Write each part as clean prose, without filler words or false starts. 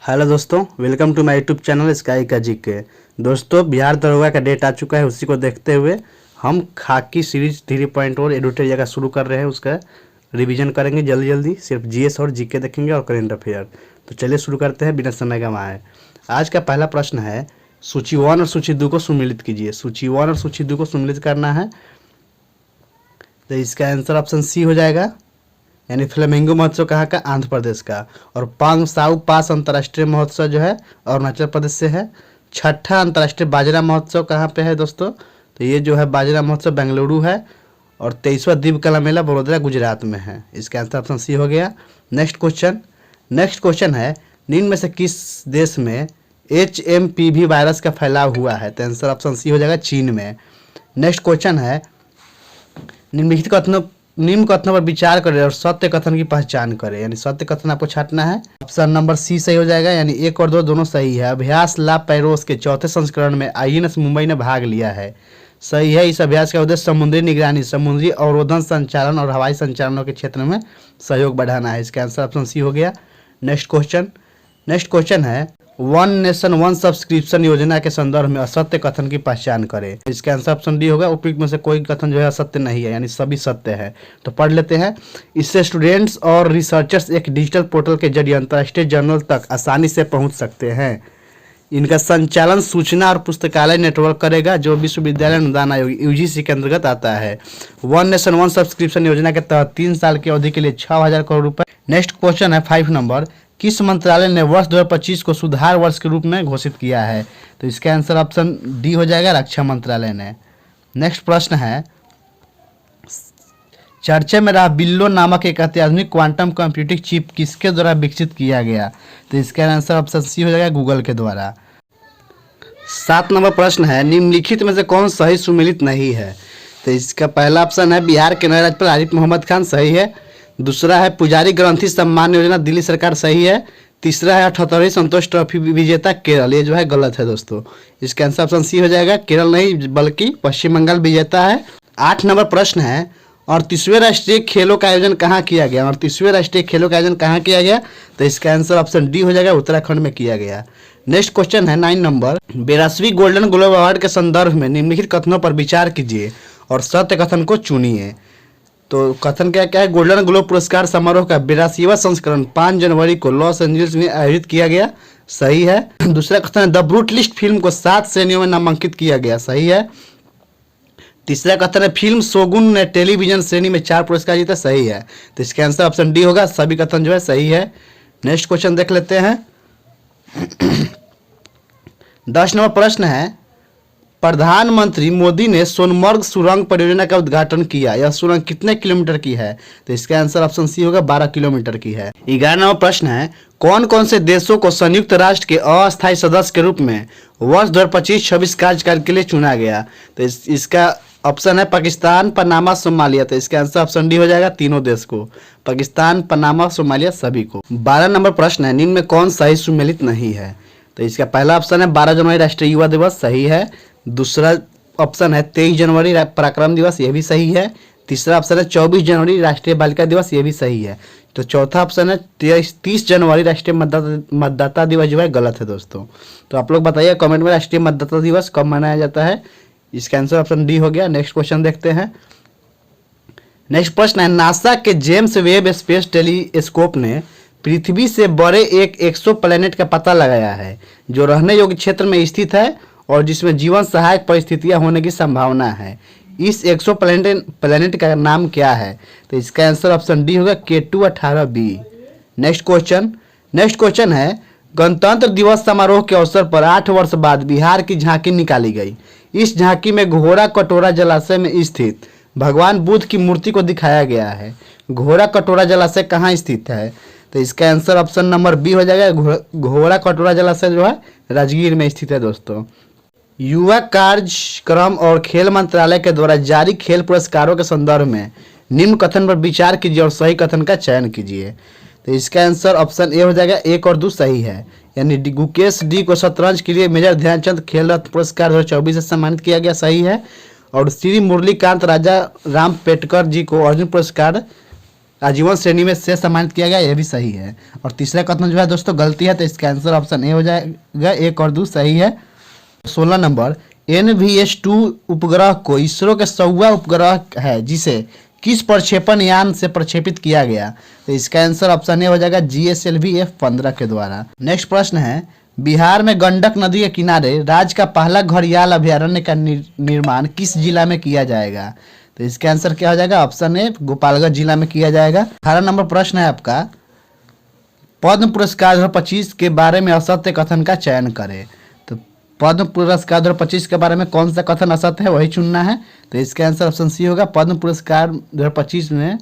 Hello दोस्तों, welcome to my YouTube channel Sky का GK. दोस्तों, बिहार दरोगा का डेट आ चुका है। उसी को देखते हुए हम खाकी सीरीज 3.0 एडिटर जगह शुरू कर रहे हैं। उसका रिवीजन करेंगे जल्दी जल्दी। सिर्फ जीएस और जीके देखेंगे और करेंट अफेयर। तो चलिए शुरू करते हैं बिना समय गंवाए। आज का पहला प्रश्न है, सूची 1 और सूची 2 को सम्मिलित कीजिए। सूची 1 और सूची 2 को सम्मिलित करना है, तो इसका आंसर ऑप्शन सी हो जाएगा, यानी फ्लेमिंगो महोत्सव कहाँ का? आंध्र प्रदेश का। और पांग साउ पास अंतर्राष्ट्रीय महोत्सव जो है अरुणाचल प्रदेश से है। छठा अंतर्राष्ट्रीय बाजरा महोत्सव कहाँ पे है दोस्तों? तो ये जो है बाजरा महोत्सव बेंगलुरु है। और 23वां दीप कला मेला बड़ोदरा गुजरात में है। इसका आंसर ऑप्शन सी हो गया। नेक्स्ट क्वेश्चन है, निम्न में से किस देश में HMPV वायरस का फैलाव हुआ है? तो आंसर ऑप्शन सी हो जाएगा, चीन में। नेक्स्ट क्वेश्चन है, निम्नलिखित कथनों पर विचार करें और सत्य कथन की पहचान करें। यानी सत्य कथन आपको छांटना है। ऑप्शन नंबर सी सही हो जाएगा, यानी 1 और 2 दोनों सही है। अभ्यास ला पैरोस के चौथे संस्करण में INS मुंबई ने भाग लिया है। सही है। इस अभ्यास का उद्देश्य समुद्री निगरानी, समुद्री अवरोधन संचालन और हवाई संचालनों के क्षेत्र में सहयोग बढ़ाना है। इसका आंसर ऑप्शन सी हो गया। नेक्स्ट क्वेश्चन है, वन नेशन वन सब्सक्रिप्शन योजना के संदर्भ में असत्य कथन की पहचान करें। इसका आंसर ऑप्शन डी होगा। उपयुक्त में से कोई कथन जो है असत्य नहीं है, यानी सभी सत्य है। तो पढ़ लेते हैं। इससे स्टूडेंट्स और रिसर्चर्स एक डिजिटल पोर्टल के जरिए अंतर्राष्ट्रीय जर्नल तक आसानी से पहुंच सकते हैं। इनका संचालन सूचना और पुस्तकालय नेटवर्क करेगा, जो विश्वविद्यालय अनुदान आयोग UGC के अंतर्गत आता है। वन नेशन वन सब्सक्रिप्शन योजना के तहत 3 साल की अवधि के लिए 6000 करोड़ रुपए। नेक्स्ट क्वेश्चन है 5 नंबर, किस मंत्रालय ने वर्ष 2025 को सुधार वर्ष के रूप में घोषित किया है? तो इसका आंसर ऑप्शन डी हो जाएगा, रक्षा मंत्रालय ने। नेक्स्ट प्रश्न है, चर्चा में रहा बिल्लो नामक एक अत्याधुनिक क्वांटम कंप्यूटिंग चिप किसके द्वारा विकसित किया गया? तो इसका आंसर ऑप्शन सी हो जाएगा, गूगल के द्वारा। 7 नंबर प्रश्न है, निम्नलिखित में से कौन सही सुमेलित नहीं है? तो इसका पहला ऑप्शन है बिहार के नए राज्यपाल आरिफ मोहम्मद खान, सही है। दूसरा है पुजारी ग्रंथि सम्मान योजना, दिल्ली सरकार, सही है। तीसरा है 78वीं संतोष ट्रॉफी विजेता केरल, ये जो है गलत है दोस्तों। इसका आंसर ऑप्शन सी हो जाएगा, केरल नहीं बल्कि पश्चिम बंगाल विजेता है। 8 नंबर प्रश्न है, 38वें राष्ट्रीय खेलों का आयोजन कहाँ किया गया? 38वें राष्ट्रीय खेलों का आयोजन कहाँ किया गया? तो इसका आंसर ऑप्शन डी हो जाएगा, उत्तराखंड में किया गया। नेक्स्ट क्वेश्चन है 9 नंबर, 82वीं गोल्डन ग्लोब अवार्ड के संदर्भ में निम्नलिखित कथनों पर विचार कीजिए और सत्य कथन को चुनिए। तो कथन क्या क्या है? गोल्डन ग्लोब पुरस्कार समारोह का 82वां संस्करण 5 जनवरी को लॉस एंजलिस में आयोजित किया गया, सही है। दूसरा कथन है, द ब्रूट लिस्ट फिल्म को 7 श्रेणियों में नामांकित किया गया, सही है। तीसरा कथन है, फिल्म शोगुन ने टेलीविजन श्रेणी में 4 पुरस्कार जीता, सही है। तो इसका आंसर ऑप्शन डी होगा, सभी कथन जो है सही है। नेक्स्ट क्वेश्चन देख लेते हैं। 10 नंबर प्रश्न है, प्रधानमंत्री मोदी ने सोनमर्ग सुरंग परियोजना का उद्घाटन किया। यह सुरंग कितने किलोमीटर की है? तो इसका आंसर ऑप्शन सी होगा, 12 किलोमीटर की है। 11 नंबर प्रश्न है, कौन कौन से देशों को संयुक्त राष्ट्र के अस्थायी सदस्य के रूप में वर्ष 2025-26 कार्यकाल के लिए चुना गया? तो इसका ऑप्शन है पाकिस्तान, पनामा, सोमालिया। तो इसका आंसर ऑप्शन डी हो जाएगा, तीनों देश को, पाकिस्तान, पनामा, सोमालिया, सभी को। 12 नंबर प्रश्न है, निम्न में कौन सही सुमेलित नहीं है? तो इसका पहला ऑप्शन है 12 जनवरी राष्ट्रीय युवा दिवस, सही है। दूसरा ऑप्शन है 23 जनवरी पराक्रम दिवस, ये भी सही है। तीसरा ऑप्शन है 24 जनवरी राष्ट्रीय बालिका दिवस, ये भी सही है। तो चौथा ऑप्शन है 30 जनवरी राष्ट्रीय मतदाता दिवस जो है गलत है दोस्तों। तो आप लोग बताइए कमेंट में, राष्ट्रीय मतदाता दिवस कब मनाया जाता है? इसका आंसर ऑप्शन डी हो गया। नेक्स्ट क्वेश्चन देखते हैं। नेक्स्ट प्रश्न है, नासा के जेम्स वेब स्पेस टेलीस्कोप ने पृथ्वी से बड़े एक एक्सोप्लैनेट का पता लगाया है, जो रहने योग्य क्षेत्र में स्थित है और जिसमें जीवन सहायक परिस्थितियां होने की संभावना है। इस एक्सोप्लैनेट का नाम क्या है? तो इसका आंसर ऑप्शन डी होगा, K2-18b। नेक्स्ट क्वेश्चन है, गणतंत्र दिवस समारोह के अवसर पर 8 वर्ष बाद बिहार की झांकी निकाली गई। इस झांकी में घोड़ा कटोरा जलाशय में स्थित भगवान बुद्ध की मूर्ति को दिखाया गया है। घोड़ा कटोरा जलाशय कहाँ स्थित है? तो इसका आंसर ऑप्शन नंबर बी हो जाएगा, घोड़ा कटोरा जलाशय जो है राजगीर में स्थित है दोस्तों। युवा कार्यक्रम और खेल मंत्रालय के द्वारा जारी खेल पुरस्कारों के संदर्भ में निम्न कथन पर विचार कीजिए और सही कथन का चयन कीजिए। तो इसका आंसर ऑप्शन ए हो जाएगा, 1 और 2 सही है। यानी गुकेश डी को शतरंज के लिए मेजर ध्यानचंद खेल रत्न पुरस्कार 2024 से सम्मानित किया गया, सही है। और श्री मुरलीकांत राजा राम पेटकर जी को अर्जुन पुरस्कार आजीवन श्रेणी में से सम्मानित किया गया, यह भी सही है। और तीसरा कथन जो है दोस्तों गलती है, तो इसका आंसर ऑप्शन ए हो जाएगा, 1 और 2 सही है। 16 नंबर, NVS-2 उपग्रह को इसरो के 100वां उपग्रह है जिसे किस प्रक्षेपण यान से प्रक्षेपित किया गया, तो इसका आंसर ऑप्शन ए हो जाएगा, GSLV F-15 के द्वारा। नेक्स्ट प्रश्न है, बिहार में गंडक नदी के किनारे राज्य का पहला घड़ियाल अभयारण्य का निर्माण किस जिला में किया जाएगा, तो इसका आंसर क्या हो जाएगा, ऑप्शन ए, गोपालगंज जिला में किया जाएगा। 18 नंबर प्रश्न है आपका, पद्म पुरस्कार 2025 के बारे में असत्य कथन का चयन करें। तो पद्म पुरस्कार 2025 के बारे में कौन सा कथन असत्य है वही चुनना है, तो इसका आंसर ऑप्शन सी होगा। पद्म पुरस्कार 2025 में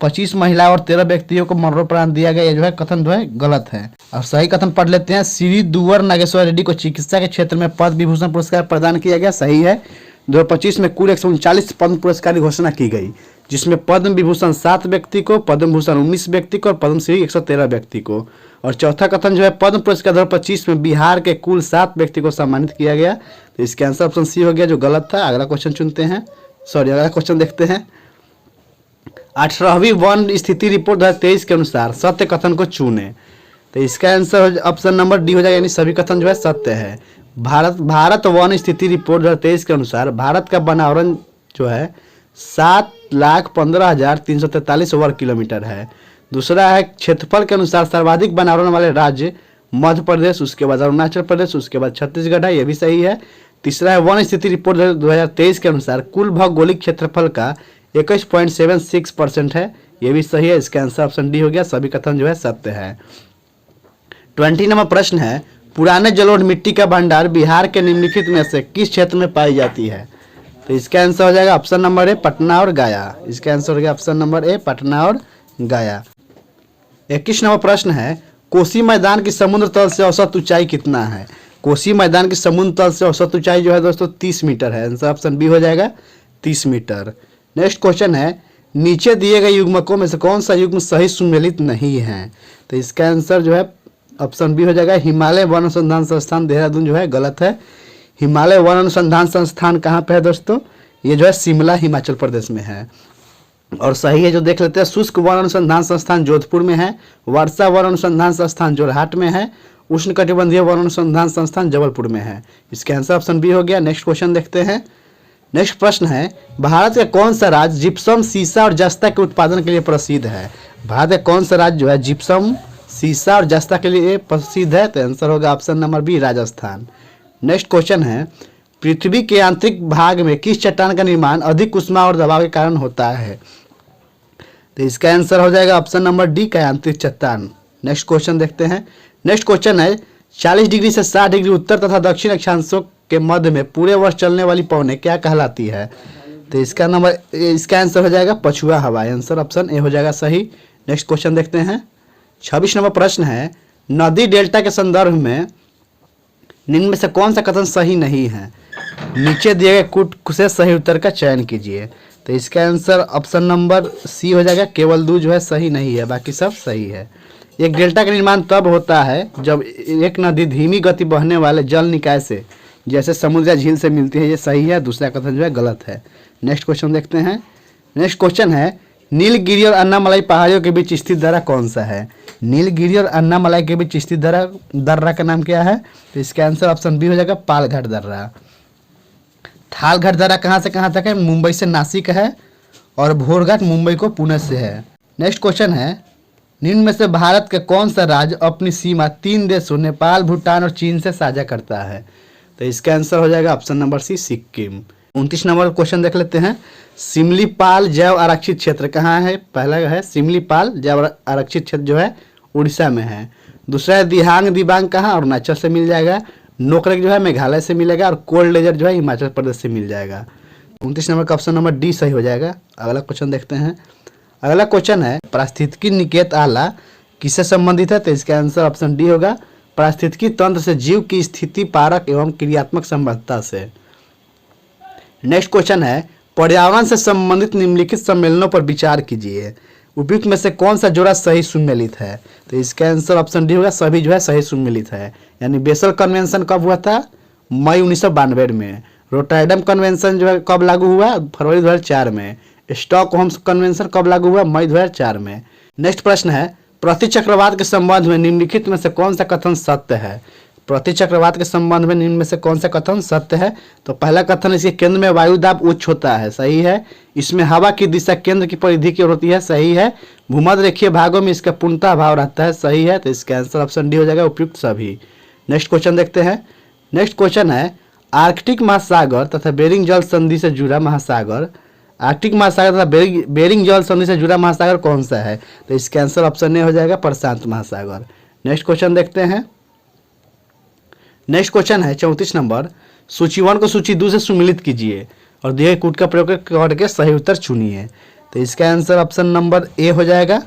25 महिला और 13 व्यक्तियों को मरणोपरांत दिया गया, ये जो है कथन जो है गलत है। और सही कथन पढ़ लेते हैं, श्री दुवर नागेश्वर रेड्डी को चिकित्सा के क्षेत्र में पद्म विभूषण पुरस्कार प्रदान किया गया, सही है। 2025 में कुल 139 पद्म पुरस्कार की घोषणा की गई, जिसमें पद्म विभूषण 7 व्यक्ति को, पद्म भूषण 19 व्यक्ति को और पद्मश्री 113 व्यक्ति को। और चौथा कथन जो है, पद्म पुरस्कार 2025 में बिहार के कुल 7 व्यक्ति को सम्मानित किया गया, तो इसका आंसर ऑप्शन सी हो गया जो गलत था। अगला क्वेश्चन चुनते हैं, अगला क्वेश्चन देखते हैं। 18वीं वन स्थिति रिपोर्ट 2023 के अनुसार सत्य कथन को चुने, तो इसका आंसर ऑप्शन नंबर डी हो जाएगा, यानी सभी कथन जो है सत्य है। भारत वन स्थिति रिपोर्ट 2023 के अनुसार भारत का वनावरण जो है 7,15,343 वर्ग किलोमीटर है। दूसरा है, क्षेत्रफल के अनुसार सर्वाधिक वनावरण वाले राज्य मध्य प्रदेश, उसके बाद अरुणाचल प्रदेश, उसके बाद छत्तीसगढ़ है, ये भी सही है। तीसरा है, वन स्थिति रिपोर्ट 2023 के अनुसार कुल भौगोलिक क्षेत्रफल का 21.76% है, ये भी सही है। इसका आंसर ऑप्शन डी हो गया, सभी कथन जो है सत्य है। 20 नंबर प्रश्न है, पुराने जलोढ़ मिट्टी का भंडार बिहार के निम्नलिखित में से किस क्षेत्र में पाई जाती है, तो इसका आंसर हो जाएगा ऑप्शन नंबर ए, पटना और गया। इसका आंसर हो गया ऑप्शन नंबर ए, पटना और गया। 21 नंबर प्रश्न है, कोसी मैदान की समुद्र तल से औसत ऊंचाई कितना है। कोसी मैदान की समुद्र तल से औसत ऊंचाई जो है दोस्तों 30 मीटर है, आंसर ऑप्शन बी हो जाएगा 30 मीटर। नेक्स्ट क्वेश्चन है, नीचे दिए गए युग्मकों में से कौन सा युग्म सही सुमेलित नहीं है, तो इसका आंसर जो है ऑप्शन बी हो जाएगा, हिमालय वन अनुसंधान संस्थान देहरादून जो है गलत है। हिमालय वन अनुसंधान संस्थान कहाँ पे है दोस्तों, ये जो है शिमला हिमाचल प्रदेश में है। और सही है जो देख लेते हैं, शुष्क वन अनुसंधान संस्थान जोधपुर में है, वर्षा वन अनुसंधान संस्थान जोरहाट में है, उष्णकटिबंधीय वन अनुसंधान संस्थान जबलपुर में है। इसका आंसर ऑप्शन बी हो गया। नेक्स्ट क्वेश्चन देखते हैं। नेक्स्ट प्रश्न है, भारत का कौन सा राज्य जिप्सम, सीसा और जस्ता के उत्पादन के लिए प्रसिद्ध है। भारत का कौन सा राज्य जो है जिप्सम, सीसा और जस्ता के लिए प्रसिद्ध है, तो आंसर होगा option number B, Rajasthan. Next question है, पृथ्वी के आंतरिक भाग में किस चट्टान का निर्माण अधिक ऊष्मा और दबाव के कारण होता है, तो इसका आंसर हो जाएगा ऑप्शन नंबर डी, का आंतरिक चट्टान। नेक्स्ट क्वेश्चन देखते हैं। नेक्स्ट क्वेश्चन है, 40 डिग्री से 60 डिग्री उत्तर तथा दक्षिण अक्षांशों के मध्य में पूरे वर्ष चलने वाली पवनें क्या कहलाती है, तो इसका आंसर हो जाएगा पछुआ हवा, आंसर ऑप्शन ए हो जाएगा सही। नेक्स्ट क्वेश्चन देखते हैं। 26 नंबर प्रश्न है, नदी डेल्टा के संदर्भ में निम्न में से कौन सा कथन सही नहीं है। नीचे दिए गए कुछ से सही उत्तर का चयन कीजिए, तो इसका आंसर ऑप्शन नंबर सी हो जाएगा, केवल 2 जो है सही नहीं है, बाकी सब सही है। एक डेल्टा का निर्माण तब होता है जब एक नदी धीमी गति बहने वाले जल निकाय से, जैसे समुद्र या झील से मिलती है, ये सही है। दूसरा कथन जो है गलत है। नेक्स्ट क्वेश्चन देखते हैं। नेक्स्ट क्वेश्चन है, नीलगिरी और अन्नामलाई पहाड़ियों के बीच स्थित दर्रा कौन सा है। नीलगिरी और अन्नामलाई के बीच स्थित दर्रा का नाम क्या है, तो इसका आंसर ऑप्शन बी हो जाएगा, पालघाट दर्रा। थालघाट दर्रा कहाँ से कहाँ तक है, मुंबई से नासिक है, और भोरघाट मुंबई को पुणे से है। नेक्स्ट क्वेश्चन है, निम्न में से भारत का कौन सा राज्य अपनी सीमा 3 देशों नेपाल, भूटान और चीन से साझा करता है, तो इसका आंसर हो जाएगा option number C, Sikkim. 29 number question देख लेते हैं। सिमलीपाल जैव आरक्षित क्षेत्र कहाँ है। पहला है सिमलीपाल जैव आरक्षित क्षेत्र जो है उड़ीसा में है। दूसरा है दिहांग दिबांग कहाँ, अरुणाचल से मिल जाएगा। नोकरेक जो है मेघालय से मिलेगा, और कोल्ड लेजर जो है हिमाचल प्रदेश से मिल जाएगा। 29 नंबर का ऑप्शन नंबर डी सही हो जाएगा। अगला क्वेश्चन देखते हैं। अगला क्वेश्चन है, पारिस्थितिकी निकेत आला किससे संबंधित है, तो इसका आंसर ऑप्शन डी होगा, पारिस्थितिकी तंत्र से जीव की स्थिति पारक एवं क्रियात्मक संबद्धता से। नेक्स्ट क्वेश्चन है, पर्यावरण से संबंधित निम्नलिखित सम्मेलनों पर विचार कीजिए। उपयुक्त में से कौन सा जोड़ा सही सुमेलित है, तो इसका आंसर ऑप्शन डी होगा, सभी जो है सही सुमेलित है। यानी बेसल कन्वेंशन कब हुआ था, मई 1992 में। रोटरडैम कन्वेंशन जो है कब लागू हुआ, फरवरी 2004 में। स्टॉकहोम कन्वेंशन कब लागू हुआ? मई 2004 में। नेक्स्ट प्रश्न है, प्रतिचक्रवात के संबंध में निम्नलिखित में से कौन सा कथन सत्य है? प्रतिचक्रवात के संबंध में निम्न में से कौन सा कथन सत्य है? तो पहला कथन, इसके केंद्र में वायु दाब उच्च होता है, सही है। इसमें हवा की दिशा केंद्र की परिधि की ओर होती है, सही है। भूमध्य रेखीय भागों में इसका पूर्णतः अभाव रहता है, सही है। तो इसका आंसर ऑप्शन डी हो जाएगा, उपयुक्त सभी। नेक्स्ट क्वेश्चन देखते हैं। नेक्स्ट क्वेश्चन है, आर्कटिक महासागर तथा बेरिंग जल संधि से जुड़ा महासागर, आर्कटिक महासागर तथा बेरिंग जल संधि से जुड़ा महासागर कौन सा है? तो इसका आंसर ऑप्शन ए हो जाएगा, प्रशांत महासागर। नेक्स्ट क्वेश्चन देखते हैं। नेक्स्ट क्वेश्चन है 34 नंबर, सूची 1 को सूची 2 से सुमिलित कीजिए और दिए गए कूट का प्रयोग करके सही उत्तर चुनिए। तो इसका आंसर ऑप्शन नंबर ए हो जाएगा,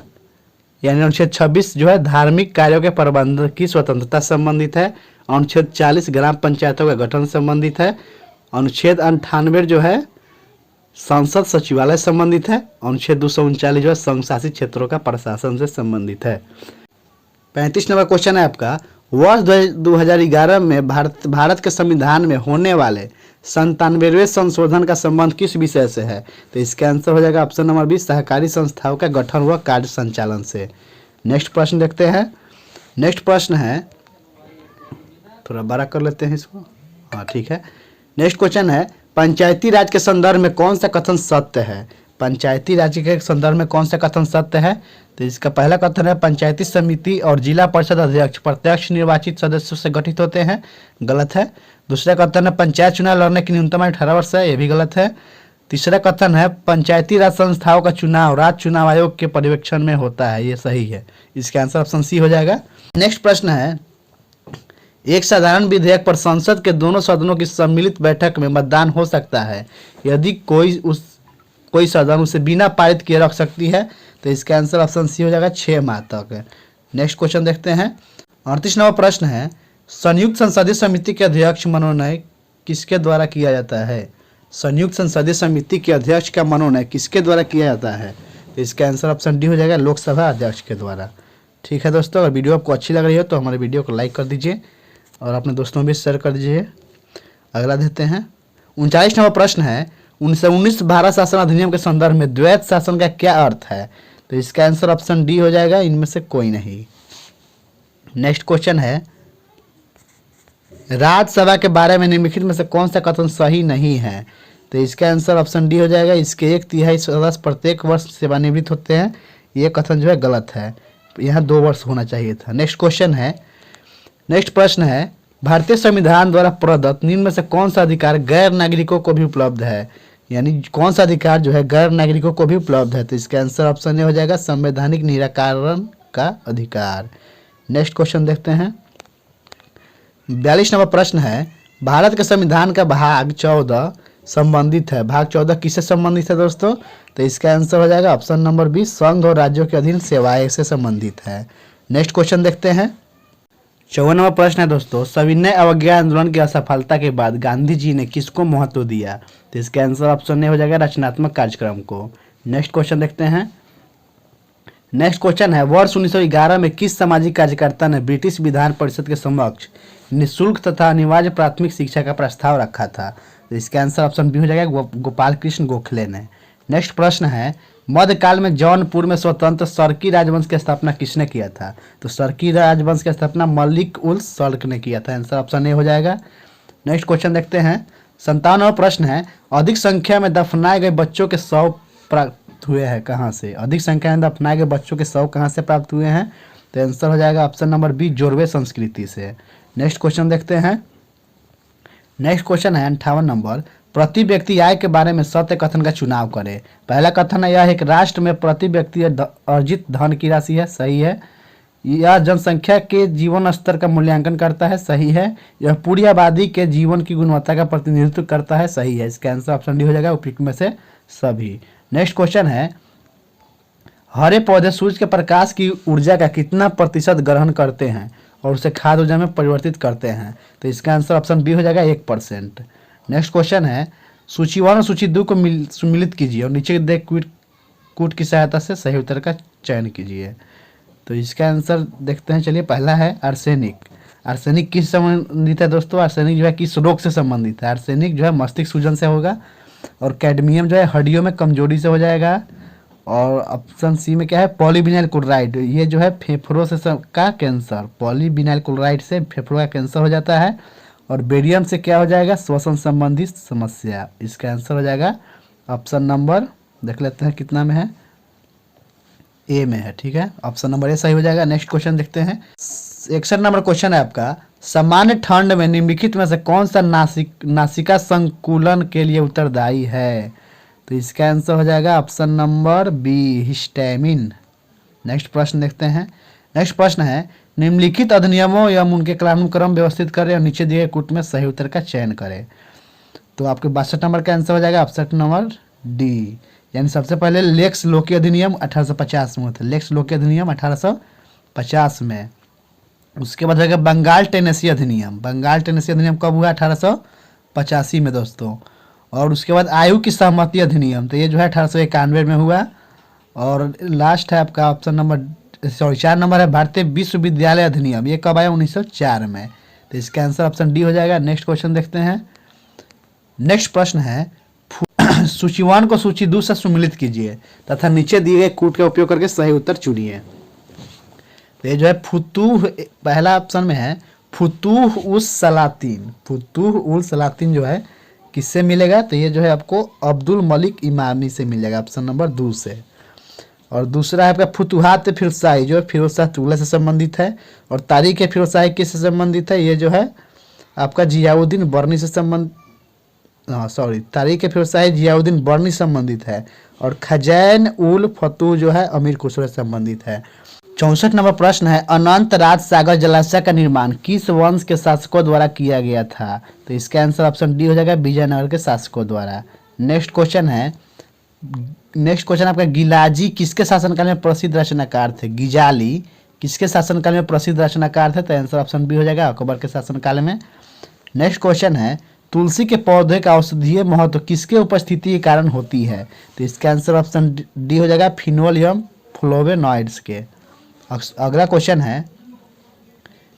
यानी अनुच्छेद 26 जो है धार्मिक कार्यों के प्रबंधन की स्वतंत्रता संबंधित है। अनुच्छेद 40 ग्राम पंचायतों का गठन संबंधित है। अनुच्छेद 98 जो है संसद सचिवालय संबंधित है। अनुच्छेद 239 जो है संघ शासित क्षेत्रों का प्रशासन से संबंधित है। 35 नंबर क्वेश्चन है आपका, वर्ष 2011 में भारत के संविधान में होने वाले 97वें संशोधन का संबंध किस विषय से है? तो इसका आंसर हो जाएगा ऑप्शन नंबर बी, सहकारी संस्थाओं का गठन व कार्य संचालन से। नेक्स्ट प्रश्न देखते हैं। नेक्स्ट प्रश्न है, थोड़ा बड़ा कर लेते हैं इसको, हाँ ठीक है। नेक्स्ट क्वेश्चन है, पंचायती राज के संदर्भ में कौन सा कथन सत्य है? पंचायती राज के संदर्भ में कौन सा कथन सत्य है? तो इसका पहला कथन है, पंचायती समिति और जिला परिषद अध्यक्ष प्रत्यक्ष निर्वाचित सदस्यों से गठित होते हैं, गलत है। दूसरा कथन है, पंचायत चुनाव लड़ने की न्यूनतम आयु 18 वर्ष है, ये भी गलत है। तीसरा कथन है, पंचायती राज संस्थाओं का चुनाव राज्य चुनाव आयोग के पर्यवेक्षण में होता है, ये सही है। इसका आंसर ऑप्शन सी हो जाएगा। नेक्स्ट प्रश्न है, एक साधारण विधेयक पर संसद के दोनों सदनों की सम्मिलित बैठक में मतदान हो सकता है यदि कोई सदन उसे बिना पारित किए रख सकती है। तो इसका आंसर ऑप्शन सी हो जाएगा, 6 माह तक। नेक्स्ट क्वेश्चन देखते हैं। 38 नंबर प्रश्न है, संयुक्त संसदीय समिति के अध्यक्ष मनोनयन किसके द्वारा किया जाता है? संयुक्त संसदीय समिति के अध्यक्ष का मनोनयन किसके द्वारा किया जाता है? तो इसका आंसर ऑप्शन डी हो जाएगा, लोकसभा अध्यक्ष के द्वारा। ठीक है दोस्तों, अगर वीडियो आपको अच्छी लग रही हो तो हमारे वीडियो को लाइक कर दीजिए और अपने दोस्तों में भी शेयर कर दीजिए। अगला देते हैं। 39 नंबर प्रश्न है, 1919 भारत शासन अधिनियम के संदर्भ में द्वैत शासन का क्या अर्थ है? तो इसका आंसर ऑप्शन डी हो जाएगा, इनमें से कोई नहीं। नेक्स्ट क्वेश्चन है, राज्यसभा के बारे में निम्नलिखित में से कौन सा कथन सही नहीं है? तो इसका आंसर ऑप्शन डी हो जाएगा, इसके 1/3 सदस्य प्रत्येक वर्ष सेवानिवृत्त होते हैं, ये कथन जो है गलत है, यहाँ 2 वर्ष होना चाहिए था। नेक्स्ट क्वेश्चन है। नेक्स्ट प्रश्न है, भारतीय संविधान द्वारा प्रदत्त निम्न में से कौन सा अधिकार गैर नागरिकों को भी उपलब्ध है? यानी कौन सा अधिकार जो है गैर नागरिकों को भी उपलब्ध है? तो इसका आंसर ऑप्शन ए हो जाएगा, संवैधानिक निराकरण का अधिकार। नेक्स्ट क्वेश्चन देखते हैं। 42 नंबर प्रश्न है, भारत के संविधान का भाग 14 संबंधित है, भाग 14 किससे संबंधित है दोस्तों? तो इसका आंसर हो जाएगा ऑप्शन नंबर बी, संघ और राज्यों के अधीन सेवाएं से संबंधित है। नेक्स्ट क्वेश्चन देखते हैं। 54 नंबर प्रश्न है दोस्तों, सविनय अवज्ञा आंदोलन की असफलता के बाद गांधी जी ने किसको महत्व दिया? तो इसका आंसर ऑप्शन ए हो जाएगा, रचनात्मक कार्यक्रम को। नेक्स्ट क्वेश्चन देखते हैं। नेक्स्ट क्वेश्चन है, वर्ष 1911 में किस सामाजिक कार्यकर्ता ने ब्रिटिश विधान परिषद के समक्ष निःशुल्क तथा अनिवार्य प्राथमिक शिक्षा का प्रस्ताव रखा था? तो इसका आंसर ऑप्शन बी हो जाएगा, गोपाल कृष्ण गोखले ने। नेक्स्ट प्रश्न है, मध्यकाल में जौनपुर में स्वतंत्र सरकी राजवंश की स्थापना किसने किया था? तो सरकी राजवंश की स्थापना मलिक उल सल्क ने किया था, आंसर ऑप्शन ए हो जाएगा। नेक्स्ट क्वेश्चन देखते हैं। 57वां प्रश्न है, अधिक संख्या में दफनाए गए बच्चों के शव प्राप्त हुए हैं कहाँ से? अधिक संख्या में दफनाए गए बच्चों के शव कहाँ से प्राप्त हुए हैं? तो आंसर हो जाएगा ऑप्शन नंबर बी, जोरवे संस्कृति से। नेक्स्ट क्वेश्चन देखते हैं। नेक्स्ट क्वेश्चन है 58 नंबर, प्रति व्यक्ति आय के बारे में सत्य कथन का चुनाव करें। पहला कथन है, यह एक राष्ट्र में प्रति व्यक्ति अर्जित धन की राशि है, सही है। यह जनसंख्या के जीवन स्तर का मूल्यांकन करता है, सही है। यह पूरी आबादी के जीवन की गुणवत्ता का प्रतिनिधित्व करता है, सही है। इसका आंसर ऑप्शन डी हो जाएगा, उपयुक्त में से सभी। नेक्स्ट क्वेश्चन है, हरे पौधे सूर्य के प्रकाश की ऊर्जा का कितना प्रतिशत ग्रहण करते हैं और उसे खाद्य ऊर्जा में परिवर्तित करते हैं? तो इसका आंसर ऑप्शन बी हो जाएगा, 1%। नेक्स्ट क्वेश्चन है, सूची 1 और सूची 2 को सम्मिलित कीजिए और नीचे दे कूट की सहायता से सही उत्तर का चयन कीजिए। तो इसका आंसर देखते हैं। चलिए, पहला है आर्सेनिक। आर्सेनिक किस संबंधित है दोस्तों? आर्सेनिक जो है किस रोग से संबंधित है? आर्सेनिक जो है मस्तिष्क सूजन से होगा। और कैडमियम जो है हड्डियों में कमजोरी से हो जाएगा। और ऑप्शन सी में क्या है, पॉलीविनाइल क्लोराइड, ये जो है फेफड़ों से का कैंसर, पॉलीविनाइल क्लोराइड से फेफड़ों का कैंसर हो जाता है। और बेरियम से क्या हो जाएगा, श्वसन संबंधी समस्या। इसका आंसर हो जाएगा ऑप्शन नंबर, देख लेते हैं कितना में है, ए में है। ठीक है, ऑप्शन नंबर ए सही हो जाएगा। नेक्स्ट क्वेश्चन देखते हैं। 61 नंबर क्वेश्चन है आपका, सामान्य ठंड में निम्नलिखित में से कौन सा नासिका संकुलन के लिए उत्तरदायी है? तो इसका आंसर हो जाएगा option number B, histamine. Next प्रश्न देखते हैं। नेक्स्ट प्रश्न है, निम्नलिखित अधिनियमों एवं उनके कालानुक्रम व्यवस्थित करें और नीचे दिए गए कूट में सही उत्तर का चयन करें। तो आपके 62 नंबर का आंसर हो जाएगा ऑप्शन नंबर डी, यानी सबसे पहले लेक्स लोकी अधिनियम 1850 में होता है, लेक्स लोकी अधिनियम 1850 में। उसके बाद होगा बंगाल टेनेसी अधिनियम, बंगाल टेनेसी अधिनियम कब हुआ, 1885 में दोस्तों। और उसके बाद आयु की सहमति अधिनियम, तो ये जो है 1891 में हुआ। और लास्ट है आपका ऑप्शन नंबर 4 नंबर है भारतीय विश्वविद्यालय अधिनियम, ये कब आया, 1904 में। तो इसका आंसर ऑप्शन डी हो जाएगा। नेक्स्ट क्वेश्चन देखते हैं। नेक्स्ट प्रश्न है, सूची 1 को सूची 2 से सम्मिलित कीजिए तथा नीचे दिए गए कूट का उपयोग करके सही उत्तर चुनिए। तो ये जो है फुतूह, पहला ऑप्शन में है फुतूह उस सलातीन, फुतूह उल सलातीन जो है किससे मिलेगा, तो ये जो है आपको अब्दुल मलिक इमामी से मिलेगा, ऑप्शन नंबर 2 से। और दूसरा है आपका फुतुहात फिरसाई, जो फिरोज शाह तुगलक से संबंधित है। और तारीख फिरसाई किससे संबंधित है, ये जो है आपका जियाउद्दीन बर्नी से संबंध, तारीख फिरसाई जियाउद्दीन बर्नी संबंधित है। और खजैन उल फतूह जो है अमीर खुसरो से संबंधित है। 64 नंबर प्रश्न है, अनंत राज सागर जलाशय का निर्माण किस वंश के शासकों द्वारा किया गया था? तो इसका आंसर ऑप्शन डी हो जाएगा, विजयनगर के शासकों द्वारा। नेक्स्ट क्वेश्चन है, नेक्स्ट क्वेश्चन आपका, गिलाजी किसके शासनकाल में प्रसिद्ध रचनाकार थे? गिजाली किसके शासनकाल में प्रसिद्ध रचनाकार थे? तो आंसर ऑप्शन बी हो जाएगा, अकबर के शासनकाल में। नेक्स्ट क्वेश्चन है, तुलसी के पौधे का औषधीय महत्व किसके उपस्थिति के कारण होती है? तो इसका आंसर ऑप्शन डी हो जाएगा, फिनोल एवं फ्लोवेनॉइड्स के। अगला क्वेश्चन है,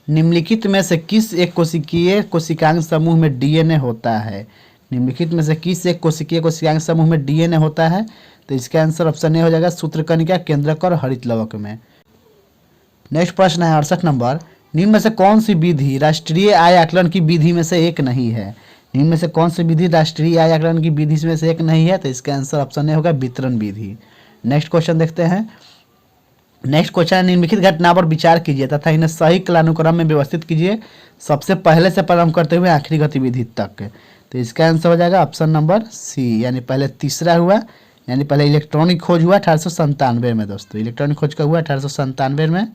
निम्नलिखित में से किस एक कोशिकीय कोशिकांग समूह में डीएनए होता है? निम्नलिखित में से किस एक कोशिकीय कोशिकांग समूह में डीएनए होता है? तो इसका आंसर ऑप्शन ए हो जाएगा, सूत्रकणिका, केंद्रक और हरितलवक में। नेक्स्ट प्रश्न है 68 नंबर, निम्न में से कौन सी विधि राष्ट्रीय आय आकलन की विधि में से एक नहीं है? निम्न में से कौन सी विधि राष्ट्रीय आय आकलन की विधि में से एक नहीं है? तो इसका आंसर ऑप्शन ए होगा, वितरण विधि। नेक्स्ट क्वेश्चन देखते हैं। नेक्स्ट क्वेश्चन है, निम्नलिखित घटना पर विचार कीजिए तथा इन्हें सही कालानुक्रम में व्यवस्थित कीजिए, सबसे पहले से प्रारंभ करते हुए आखिरी गतिविधि तक। तो इसका आंसर हो जाएगा ऑप्शन नंबर सी, यानी पहले तीसरा हुआ, यानी पहले इलेक्ट्रॉनिक खोज हुआ 1897 में दोस्तों, इलेक्ट्रॉनिक खोज का हुआ 1897 में।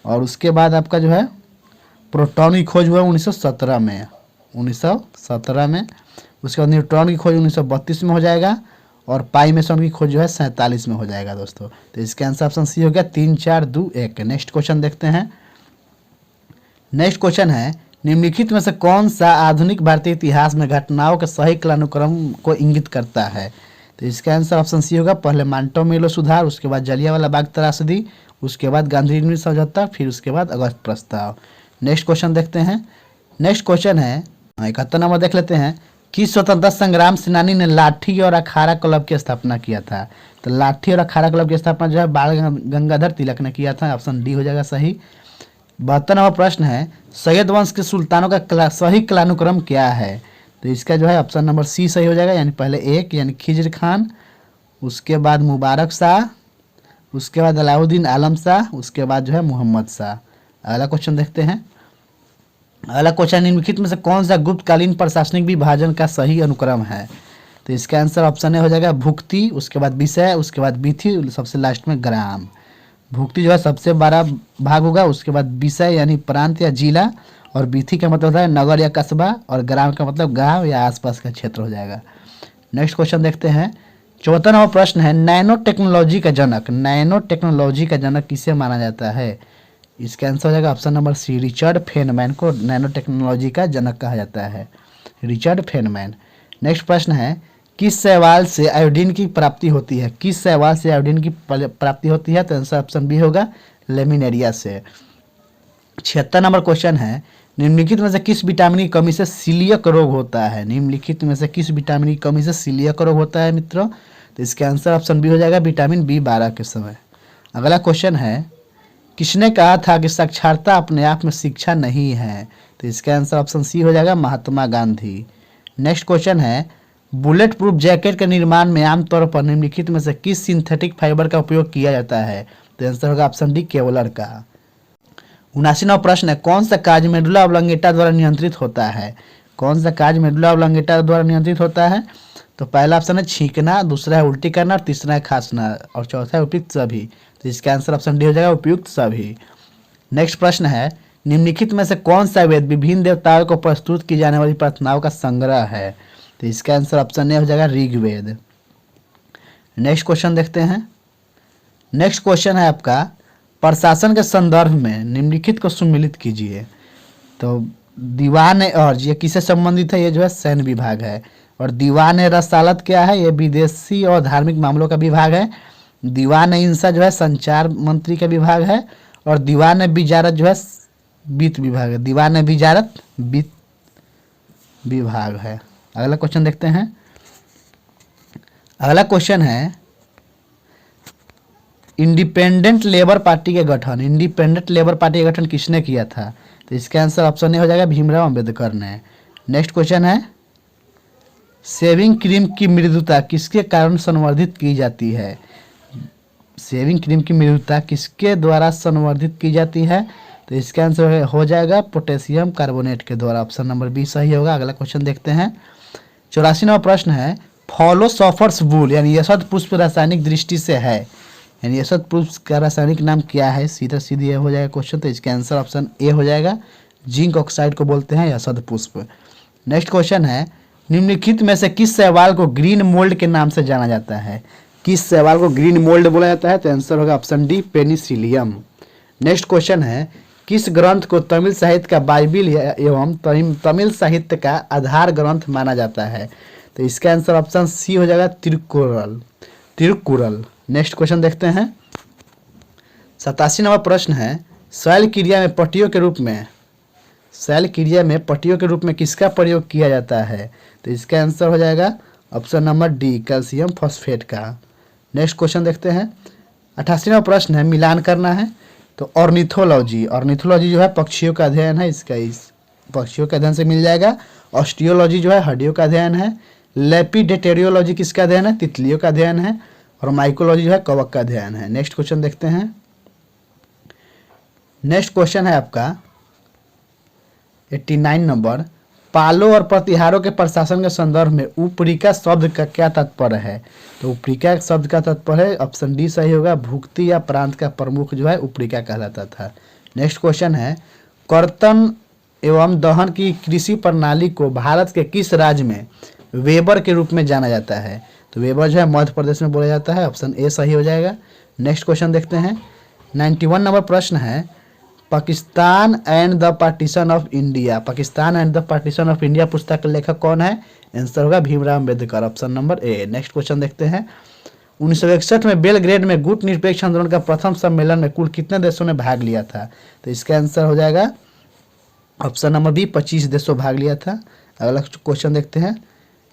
और उसके बाद आपका जो है प्रोटॉनिक खोज हुआ 1917 में, 1917 में। उसके बाद न्यूट्रॉन की खोज 1932 में हो जाएगा। और पाई मेसन की खोज जो है 47 में हो जाएगा दोस्तों। तो इसका आंसर ऑप्शन सी हो गया, 3 4 2 1। नेक्स्ट क्वेश्चन देखते हैं। नेक्स्ट क्वेश्चन है, निम्नलिखित में से कौन सा आधुनिक भारतीय इतिहास में घटनाओं के सही कालानुक्रम को इंगित करता है? तो इसका आंसर ऑप्शन सी होगा, पहले मांटो मेलो सुधार, उसके बाद जलियांवाला बाग त्रासदी, उसके बाद गांधी निर्मित समझौता, फिर उसके बाद अगस्त प्रस्ताव। नेक्स्ट क्वेश्चन देखते हैं। नेक्स्ट क्वेश्चन है 71 नंबर देख लेते हैं, किस स्वतंत्रता संग्राम सेनानी ने लाठी और अखाड़ा क्लब की स्थापना किया था? तो लाठी और अखाड़ा क्लब की स्थापना जो है बाल गंगाधर तिलक ने किया था, ऑप्शन डी हो जाएगा सही। 72 नंबर प्रश्न है, सैयद वंश के सुल्तानों का सही कालानुक्रम क्या है? तो इसका जो है ऑप्शन नंबर सी सही हो जाएगा, यानी पहले एक यानी खिज्र खान, उसके बाद मुबारक शाह, उसके बाद अलाउद्दीन आलम शाह, उसके बाद जो है मोहम्मद शाह। अगला क्वेश्चन देखते हैं। अगला क्वेश्चन, निम्नलिखित में से कौन सा गुप्तकालीन प्रशासनिक विभाजन का सही अनुक्रम है? तो इसका आंसर ऑप्शन ए हो जाएगा, भुक्ति, उसके बाद विषय, उसके बाद विधि, सबसे लास्ट में ग्राम। भुक्ति जो है सबसे बड़ा भाग होगा, उसके बाद विषय यानी प्रांत या जिला, और विधि का मतलब होता है नगर या कस्बा, और ग्राम का मतलब गांव या आसपास का क्षेत्र हो जाएगा। नेक्स्ट क्वेश्चन देखते हैं। 74 नंबर प्रश्न है, नैनो टेक्नोलॉजी का जनक, नैनो टेक्नोलॉजी का जनक किसे माना जाता है? इसका आंसर हो जाएगा option number C, Richard Feynman को नैनो टेक्नोलॉजी का जनक कहा जाता है, रिचर्ड फेनमैन। नेक्स्ट प्रश्न है, किस शैवाल से आयोडीन की प्राप्ति होती है? किस शैवाल से आयोडीन की प्राप्ति होती है? तो आंसर ऑप्शन बी होगा, लेमिनेरिया से। 76 नंबर क्वेश्चन है, निम्नलिखित में से किस विटामिन की कमी से सीलियक रोग होता है? निम्नलिखित में से किस विटामिन की कमी से सीलियक रोग होता है मित्रों? तो इसका आंसर ऑप्शन बी हो जाएगा, विटामिन B12 के समय। अगला क्वेश्चन है, किसने कहा था कि साक्षरता अपने आप में शिक्षा नहीं है? तो इसका आंसर ऑप्शन सी हो जाएगा, महात्मा गांधी। नेक्स्ट क्वेश्चन है, बुलेट प्रूफ जैकेट के निर्माण में आमतौर पर निम्नलिखित में से किस सिंथेटिक फाइबर का उपयोग किया जाता है? तो आंसर होगा ऑप्शन डी, केवलर का। 79वां प्रश्न है, कौन सा कार्य मेडुला ऑब्लंगेटा द्वारा नियंत्रित होता है? कौन सा कार्य मेडुला ऑब्लंगेटा द्वारा नियंत्रित होता है? तो पहला ऑप्शन है छींकना, दूसरा है उल्टी करना और तीसरा है खांसना और चौथा है उपयुक्त सभी। तो इसका आंसर ऑप्शन डी हो जाएगा, उपयुक्त सभी। नेक्स्ट प्रश्न है, निम्नलिखित में से कौन सा वेद विभिन्न देवताओं को प्रस्तुत की जाने वाली प्रार्थनाओं का संग्रह है? तो इसका आंसर ऑप्शन ए हो जाएगा, ऋग्वेद। नेक्स्ट क्वेश्चन देखते हैं। नेक्स्ट क्वेश्चन है आपका, प्रशासन के संदर्भ में निम्नलिखित को सम्मिलित कीजिए। तो दीवान अर्ज ये किससे संबंधित है? ये जो है सैन्य विभाग है। और दीवान रसालत क्या है? ये विदेशी और धार्मिक मामलों का विभाग है। दीवान इंसा जो है संचार मंत्री का विभाग है। और दीवान विजारत जो है वित्त विभाग है। दीवान विजारत वित्त विभाग है। अगला क्वेश्चन देखते हैं। अगला क्वेश्चन है, इंडिपेंडेंट लेबर पार्टी के गठन, इंडिपेंडेंट लेबर पार्टी का गठन किसने किया था? तो इसका आंसर ऑप्शन ए हो जाएगा, भीमराव अंबेडकर ने। नेक्स्ट क्वेश्चन है, शेविंग क्रीम की मृदुता किसके कारण संवर्धित की जाती है? शेविंग क्रीम की मृदुता किसके द्वारा संवर्धित की जाती है? तो इसका आंसर हो जाएगा, पोटेशियम कार्बोनेट के द्वारा। ऑप्शन नंबर बी सही होगा। अगला क्वेश्चन देखते हैं। 84वां प्रश्न है, फॉलोसॉफर्स वूल यानी यशोद पुष्प रासायनिक दृष्टि से है, यानी यशोद पुष्प का रासायनिक नाम क्या है? सीधा सीधी हो जाएगा क्वेश्चन। तो इसका आंसर ऑप्शन ए हो जाएगा, जिंक ऑक्साइड को बोलते हैं यशोद पुष्प। नेक्स्ट क्वेश्चन है, निम्नलिखित में से किस शैवाल को ग्रीन मोल्ड के नाम से जाना जाता है? किस शैवाल को ग्रीन मोल्ड बोला जाता है? तो आंसर होगा option D, Penicillium. Next question है, किस ग्रंथ को तमिल साहित्य का बाइबिल एवं तमिल साहित्य का आधार ग्रंथ माना जाता है? तो इसका आंसर ऑप्शन सी हो जाएगा, तिरुकुरल। तिरुकुरल। नेक्स्ट क्वेश्चन देखते हैं। 87वां प्रश्न है, शैल क्रिया में पट्टियों के रूप में, शैल क्रिया में पट्टियों के रूप में किसका प्रयोग किया जाता है? तो इसका आंसर हो जाएगा option number D, calcium phosphate का। नेक्स्ट क्वेश्चन देखते हैं। 88वां प्रश्न है, मिलान करना है। तो ऑर्निथोलॉजी, ऑर्निथोलॉजी जो है पक्षियों का अध्ययन है, इसका इस पक्षियों के अध्ययन से मिल जाएगा। ऑस्टियोलॉजी जो है हड्डियों का अध्ययन है। लेपिडेटेरियोलॉजी किसका अध्ययन है? तितलियों का अध्ययन है। और माइकोलॉजी जो है कवक का अध्ययन है। नेक्स्ट क्वेश्चन देखते हैं। नेक्स्ट क्वेश्चन है आपका 89 नंबर, पालों और प्रतिहारों के प्रशासन के संदर्भ में उपरिका शब्द का क्या तात्पर्य है? तो उपरिका शब्द का तात्पर्य है, ऑप्शन डी सही होगा, भुक्ति या प्रांत का प्रमुख जो है उपरिका कहलाता था। नेक्स्ट क्वेश्चन है, कर्तन एवं दहन की कृषि प्रणाली को भारत के किस राज्य में वेबर के रूप में जाना जाता है? तो वेबर जो है मध्य प्रदेश में बोला जाता है। ऑप्शन ए सही हो जाएगा। नेक्स्ट क्वेश्चन देखते हैं। 91 नंबर प्रश्न है, Pakistan and the partition of India, Pakistan and the partition of India पुस्तक के लेखक कौन है? आंसर होगा Bhimrao Ambedkar. Option number A. Next question देखते हैं। 1961 में बेलग्रेड में गुट निरपेक्ष आंदोलन का प्रथम सम्मेलन में कुल कितने देशों ने भाग लिया था? तो इसका आंसर हो जाएगा ऑप्शन नंबर बी, 25 देशों भाग लिया था। अगला क्वेश्चन देखते हैं।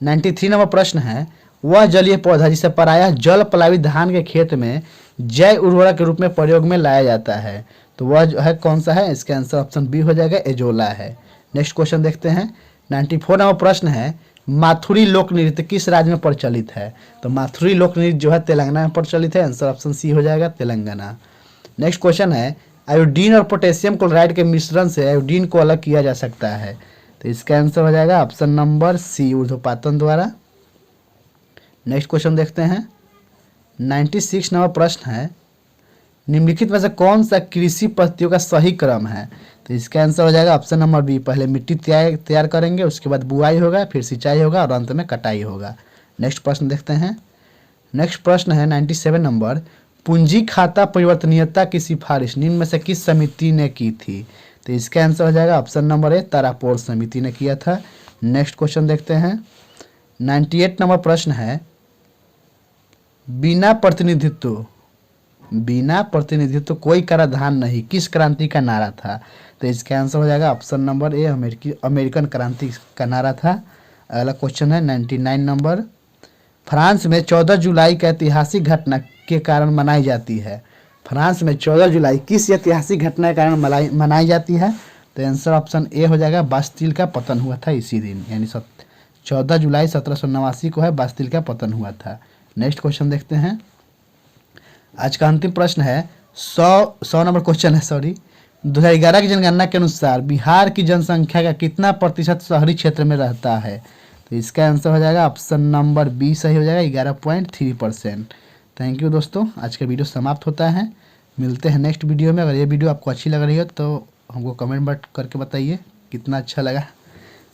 93 नंबर प्रश्न है, वह जलीय पौधा जिसे प्रायः जल प्लावित धान के खेत में जैव उर्वरक के रूप में प्रयोग में लाया जाता है, तो वह जो है कौन सा है? इसका आंसर ऑप्शन बी हो जाएगा, एजोला है। नेक्स्ट क्वेश्चन देखते हैं। 94 नंबर प्रश्न है, माथुरी लोक नृत्य किस राज्य में प्रचलित है? तो माथुरी लोक नृत्य जो है तेलंगाना में प्रचलित है। आंसर ऑप्शन सी हो जाएगा, तेलंगाना। नेक्स्ट क्वेश्चन है, आयोडीन और पोटेशियम क्लोराइड के मिश्रण से आयोडीन को अलग किया जा सकता है, तो इसका आंसर हो जाएगा ऑप्शन नंबर सी, ऊर्ध्वपातन द्वारा। नेक्स्ट क्वेश्चन देखते हैं। 96 नंबर प्रश्न है, निम्नलिखित में से कौन सा कृषि पद्धतियों का सही क्रम है? तो इसका आंसर हो जाएगा ऑप्शन नंबर बी, पहले मिट्टी तैयार करेंगे, उसके बाद बुआई होगा, फिर सिंचाई होगा और अंत में कटाई होगा। नेक्स्ट प्रश्न देखते हैं। नेक्स्ट प्रश्न है 97 नंबर, पूंजी खाता परिवर्तनीयता की सिफारिश निम्न में से किस समिति ने की थी? तो इसका आंसर हो जाएगा ऑप्शन नंबर ए, तारापोर समिति ने किया था। नेक्स्ट क्वेश्चन देखते हैं। 98 नंबर प्रश्न है, बिना प्रतिनिधित्व बिना प्रतिनिधित्व कोई कराधान नहीं किस क्रांति का नारा था? तो इसका आंसर हो जाएगा ऑप्शन नंबर ए, अमेरिकन क्रांति का नारा था। अगला क्वेश्चन है 99 नंबर। फ्रांस में 14 जुलाई का ऐतिहासिक घटना के कारण मनाई जाती है। फ्रांस में 14 जुलाई किस ऐतिहासिक घटना के कारण मनाई जाती है? तो आंसर ऑप्शन ए हो जाएगा, बास्तिल का पतन हुआ था इसी दिन, यानी 14 जुलाई 1789 को है बास्तिल का पतन हुआ था। नेक्स्ट क्वेश्चन देखते हैं। आज का अंतिम प्रश्न है 100 नंबर क्वेश्चन है, सॉरी। 2011 की जनगणना के अनुसार बिहार की जनसंख्या का कितना प्रतिशत शहरी क्षेत्र में रहता है? तो इसका आंसर हो जाएगा ऑप्शन नंबर बी सही हो जाएगा, 11.3%। थैंक यू दोस्तों, आज का वीडियो समाप्त होता है। मिलते हैं नेक्स्ट वीडियो में। अगर ये वीडियो आपको अच्छी लग रही हो तो हमको कमेंट करके बताइए कितना अच्छा लगा,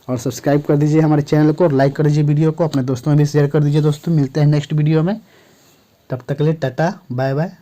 और सब्सक्राइब कर दीजिए हमारे चैनल को और लाइक कर दीजिए वीडियो को, अपने दोस्तों में भी शेयर कर दीजिए। दोस्तों मिलते हैं नेक्स्ट वीडियो में, तब तक के लिए टाटा बाय बाय।